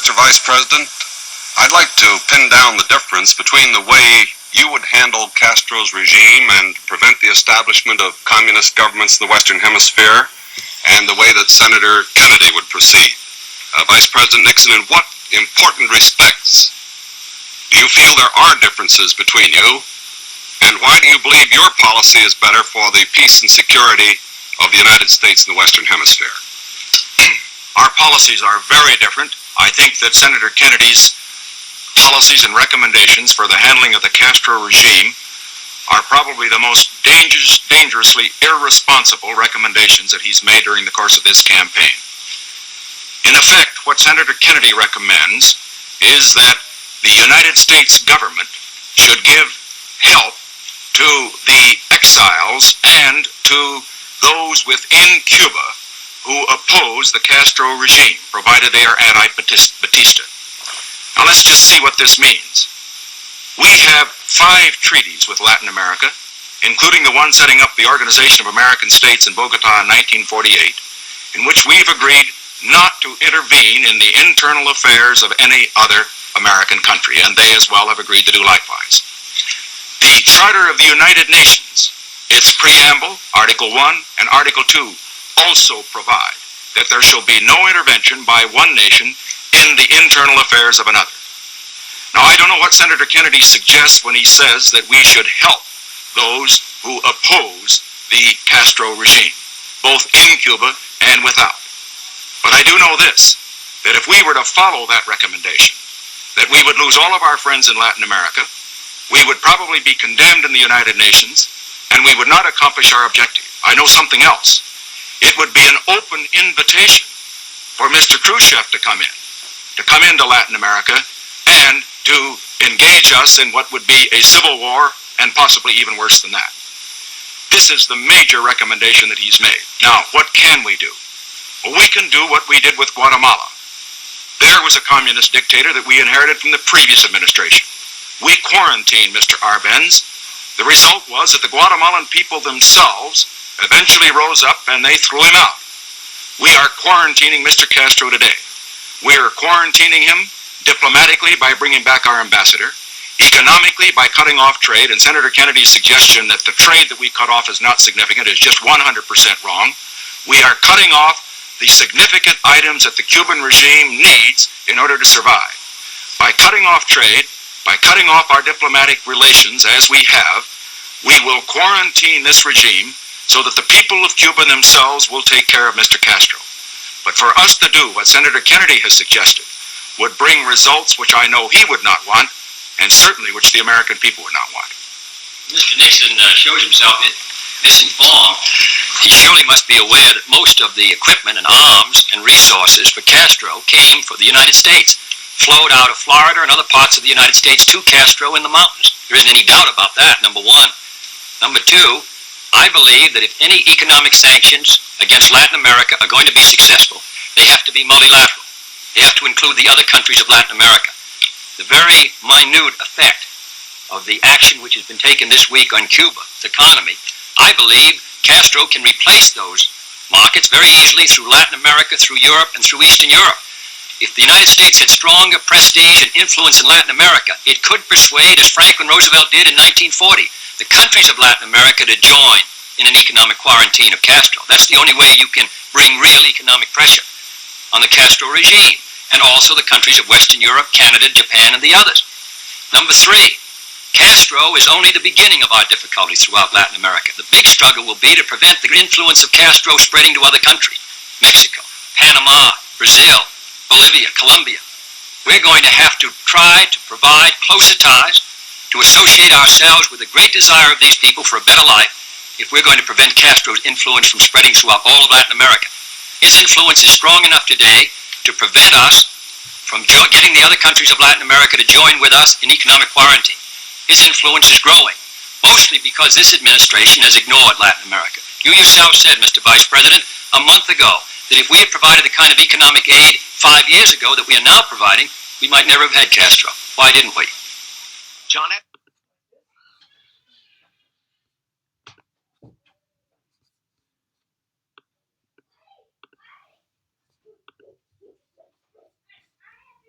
Mr. Vice President, I'd like to pin down the difference between the way you would handle Castro's regime and prevent the establishment of communist governments in the Western Hemisphere and the way that Senator Kennedy would proceed. Vice President Nixon, in what important respects do you feel there are differences between you, and why do you believe your policy is better for the peace and security of the United States in the Western Hemisphere? Our policies are very different. I think that Senator Kennedy's policies and recommendations for the handling of the Castro regime are probably the most dangerously irresponsible recommendations that he's made during the course of this campaign. In effect, what Senator Kennedy recommends is that the United States government should give help to the exiles and to those within Cuba who oppose the Castro regime, provided they are anti-Batista. Now let's just see what this means. We have 5 treaties with Latin America, including the one setting up the Organization of American States in Bogota in 1948, in which we've agreed not to intervene in the internal affairs of any other American country, and they as well have agreed to do likewise. The Charter of the United Nations, its preamble, Article 1 and Article 2, also provide that there shall be no intervention by one nation in the internal affairs of another. Now, I don't know what Senator Kennedy suggests when he says that we should help those who oppose the Castro regime, both in Cuba and without. But I do know this, that if we were to follow that recommendation, that we would lose all of our friends in Latin America, we would probably be condemned in the United Nations, and we would not accomplish our objective. I know something else. It would be an open invitation for Mr. Khrushchev to come into Latin America and to engage us in what would be a civil war, and possibly even worse than that. This is the major recommendation that he's made. Now, what can we do? Well, we can do what we did with Guatemala. There was a communist dictator that we inherited from the previous administration. We quarantined Mr. Arbenz. The result was that the Guatemalan people themselves eventually rose up and they threw him out. We are quarantining Mr. Castro today. We are quarantining him diplomatically by bringing back our ambassador, economically by cutting off trade, and Senator Kennedy's suggestion that the trade that we cut off is not significant is just 100% wrong. We are cutting off the significant items that the Cuban regime needs in order to survive. By cutting off trade, by cutting off our diplomatic relations as we have, we will quarantine this regime so that the people of Cuba themselves will take care of Mr. Castro. But for us to do what Senator Kennedy has suggested would bring results which I know he would not want, and certainly which the American people would not want. Mr. Nixon shows himself misinformed. He surely must be aware that most of the equipment and arms and resources for Castro came from the United States, flowed out of Florida and other parts of the United States to Castro in the mountains. There isn't any doubt about that, number one. Number two, I believe that if any economic sanctions against Latin America are going to be successful, they have to be multilateral. They have to include the other countries of Latin America. The very minute effect of the action which has been taken this week on Cuba's economy, I believe Castro can replace those markets very easily through Latin America, through Europe, and through Eastern Europe. If the United States had stronger prestige and influence in Latin America, it could persuade, as Franklin Roosevelt did in 1940, the countries of Latin America to join in an economic quarantine of Castro. That's the only way you can bring real economic pressure on the Castro regime, and also the countries of Western Europe, Canada, Japan, and the others. Number three, Castro is only the beginning of our difficulties throughout Latin America. The big struggle will be to prevent the influence of Castro spreading to other countries. Mexico, Panama, Brazil, Bolivia, Colombia. We're going to have to try to provide closer ties, to associate ourselves with the great desire of these people for a better life if we're going to prevent Castro's influence from spreading throughout all of Latin America. His influence is strong enough today to prevent us from getting the other countries of Latin America to join with us in economic quarantine. His influence is growing, mostly because this administration has ignored Latin America. You yourself said, Mr. Vice President, a month ago, that if we had provided the kind of economic aid 5 years ago that we are now providing, we might never have had Castro. Why didn't we? John